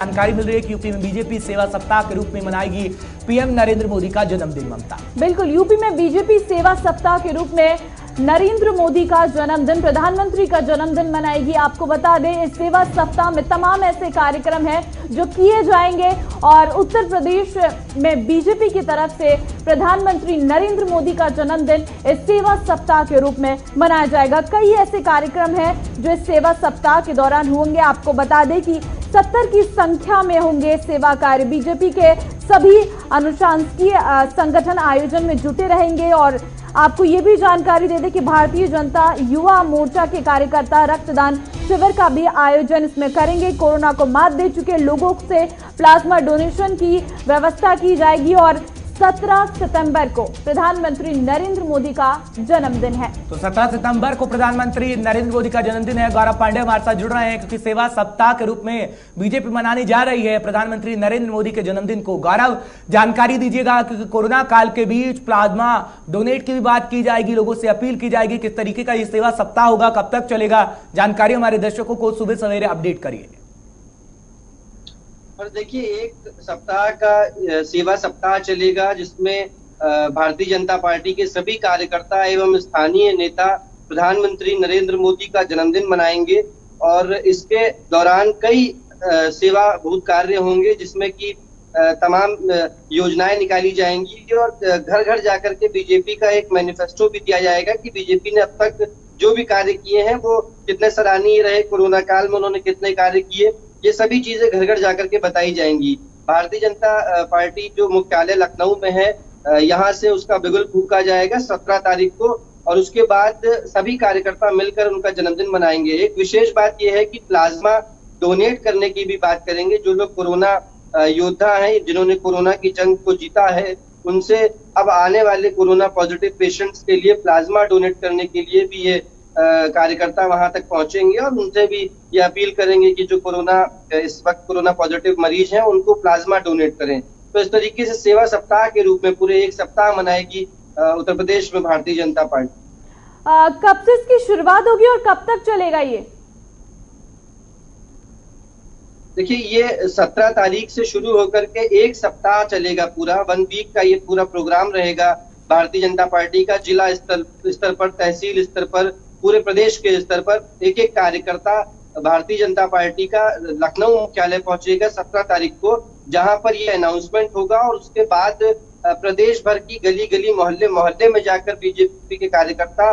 जानकारी मिल रही है कि यूपी में बीजेपी सेवा सप्ताह के रूप में मनाएगी पीएम नरेंद्र मोदी का जन्मदिन। ममता, बिल्कुल, यूपी में बीजेपी सेवा सप्ताह के रूप में नरेंद्र मोदी का जन्मदिन, प्रधानमंत्री का जन्मदिन मनाएगी। आपको बता दें, इस सेवा सप्ताह में तमाम ऐसे कार्यक्रम हैं जो किए जाएंगे और उत्तर प्रदेश में बीजेपी की तरफ से प्रधानमंत्री नरेंद्र मोदी का जन्मदिन इस सेवा सप्ताह के रूप में मनाया जाएगा। कई ऐसे कार्यक्रम हैं जो इस सेवा सप्ताह के दौरान होंगे। आपको बता दें कि 70 की संख्या में होंगे सेवा कार्य। बीजेपी के सभी अनुशासकीय संगठन आयोजन में जुटे रहेंगे और आपको ये भी जानकारी दे दें कि भारतीय जनता युवा मोर्चा के कार्यकर्ता रक्तदान शिविर का भी आयोजन इसमें करेंगे। कोरोना को मात दे चुके लोगों से प्लाज्मा डोनेशन की व्यवस्था की जाएगी और 17 सितंबर को प्रधानमंत्री नरेंद्र मोदी का जन्मदिन है। तो 17 सितंबर को प्रधानमंत्री नरेंद्र मोदी का जन्मदिन है। गौरव पांडे हमारे साथ जुड़ रहे हैं क्योंकि सेवा सप्ताह के रूप में बीजेपी मनाने जा रही है प्रधानमंत्री नरेंद्र मोदी के जन्मदिन को। गौरव, जानकारी दीजिएगा क्योंकि कोरोना काल के बीच प्लाज्मा डोनेट की भी बात की जाएगी, लोगों से अपील की जाएगी, किस तरीके का ये सेवा सप्ताह होगा, कब तक चलेगा, जानकारी हमारे दर्शकों को सुबह सवेरे अपडेट करिए। और देखिए, एक सप्ताह का सेवा सप्ताह चलेगा जिसमें भारतीय जनता पार्टी के सभी कार्यकर्ता एवं स्थानीय नेता प्रधानमंत्री नरेंद्र मोदी का जन्मदिन मनाएंगे और इसके दौरान कई सेवाभूत कार्य होंगे जिसमें कि तमाम योजनाएं निकाली जाएंगी और घर घर जाकर के बीजेपी का एक मैनिफेस्टो भी दिया जाएगा कि बीजेपी ने अब तक जो भी कार्य किए हैं वो कितने सराहनीय रहे, कोरोना काल में उन्होंने कितने कार्य किए, ये सभी चीजें घर घर जाकर के बताई जाएंगी। भारतीय जनता पार्टी जो मुख्यालय लखनऊ में है, यहाँ से उसका बिगुल फूंका जाएगा 17 तारीख को और उसके बाद सभी कार्यकर्ता मिलकर उनका जन्मदिन मनाएंगे। एक विशेष बात यह है कि प्लाज्मा डोनेट करने की भी बात करेंगे। जो लोग कोरोना योद्धा हैं, जिन्होंने कोरोना की जंग को जीता है, उनसे अब आने वाले कोरोना पॉजिटिव पेशेंट्स के लिए प्लाज्मा डोनेट करने के लिए भी ये कार्यकर्ता वहां तक पहुंचेंगे और उनसे भी ये अपील करेंगे कि जो इस वक्त कोरोना पॉजिटिव मरीज हैं उनको प्लाज्मा डोनेट करें। तो इस तरीके से सेवा सप्ताह के रूप में पूरे एक सप्ताह मनाएगी उत्तर प्रदेश में भारतीय जनता पार्टी। कब से इसकी शुरुआत होगी और कब तक चलेगा ये? देखिए, ये 17 तारीख से शुरू होकर के एक सप्ताह चलेगा, पूरा 1 वीक का ये पूरा प्रोग्राम रहेगा। भारतीय जनता पार्टी का जिला स्तर पर, तहसील स्तर पर, पूरे प्रदेश के स्तर पर एक एक कार्यकर्ता भारतीय जनता पार्टी का लखनऊ मुख्यालय पहुंचेगा 17 तारीख को, जहां पर ये अनाउंसमेंट होगा और उसके बाद प्रदेश भर की गली गली मोहल्ले मोहल्ले में जाकर बीजेपी के कार्यकर्ता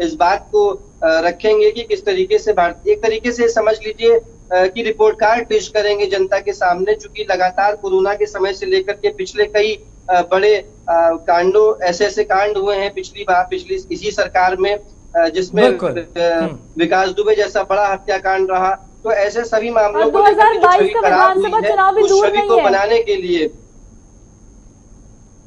इस बात को रखेंगे कि किस तरीके से एक तरीके से समझ लीजिए कि रिपोर्ट कार्ड पेश करेंगे जनता के सामने। चूंकि लगातार कोरोना के समय से लेकर के पिछले कई बड़े कांडों ऐसे कांड हुए हैं पिछली इसी सरकार में, जिसमें विकास दुबे जैसा बड़ा हत्याकांड रहा, तो ऐसे सभी मामलों को लेकर जो छवि खराब हुई है उस छवि को बनाने के लिए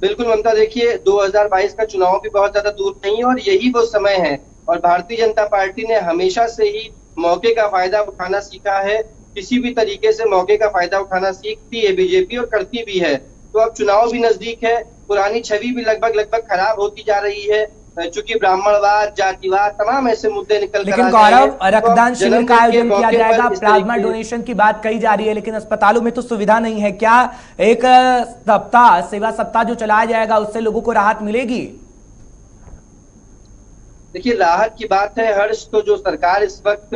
बिल्कुल ममता, देखिए 2022 का चुनाव भी बहुत ज्यादा दूर नहीं है और यही वो समय है और भारतीय जनता पार्टी ने हमेशा से ही मौके का फायदा उठाना सीखा है। किसी भी तरीके से मौके का फायदा उठाना सीखती है बीजेपी और करती भी है। तो अब चुनाव भी नजदीक है, पुरानी छवि भी लगभग खराब होती जा रही है, चूंकि ब्राह्मणवाद, जातिवाद, तमाम ऐसे मुद्दे निकल कर लेकिन गौरव, रक्तदान शिविर का आयोजन किया जाएगा, प्लाज्मा डोनेशन की बात कही जा रही है, लेकिन अस्पतालों में तो सुविधा नहीं है। क्या एक सप्ताह, सेवा सप्ताह जो चलाया जाएगा उससे लोगों को राहत मिलेगी? देखिए, राहत की बात है हर्ष, तो जो सरकार इस वक्त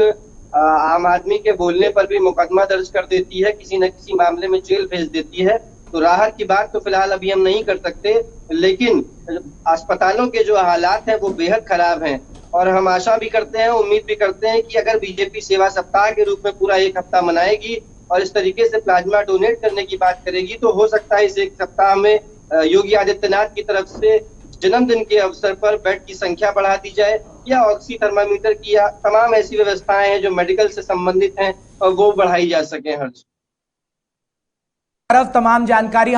आम आदमी के बोलने पर भी मुकदमा दर्ज कर देती है, किसी न किसी मामले में जेल भेज देती है, तो राहत की बात तो फिलहाल अभी हम नहीं कर सकते। लेकिन अस्पतालों के जो हालात हैं वो बेहद खराब हैं और हम आशा भी करते हैं, उम्मीद भी करते हैं कि अगर बीजेपी सेवा सप्ताह के रूप में पूरा एक हफ्ता मनाएगी और इस तरीके से प्लाज्मा डोनेट करने की बात करेगी, तो हो सकता है इस एक सप्ताह में योगी आदित्यनाथ की तरफ से जन्मदिन के अवसर पर बेड की संख्या बढ़ा दी जाए या ऑक्सी थर्मामीटर की या तमाम ऐसी व्यवस्थाएं हैं जो मेडिकल से संबंधित हैं और वो बढ़ाई जा सके। हर्ष, तमाम जानकारी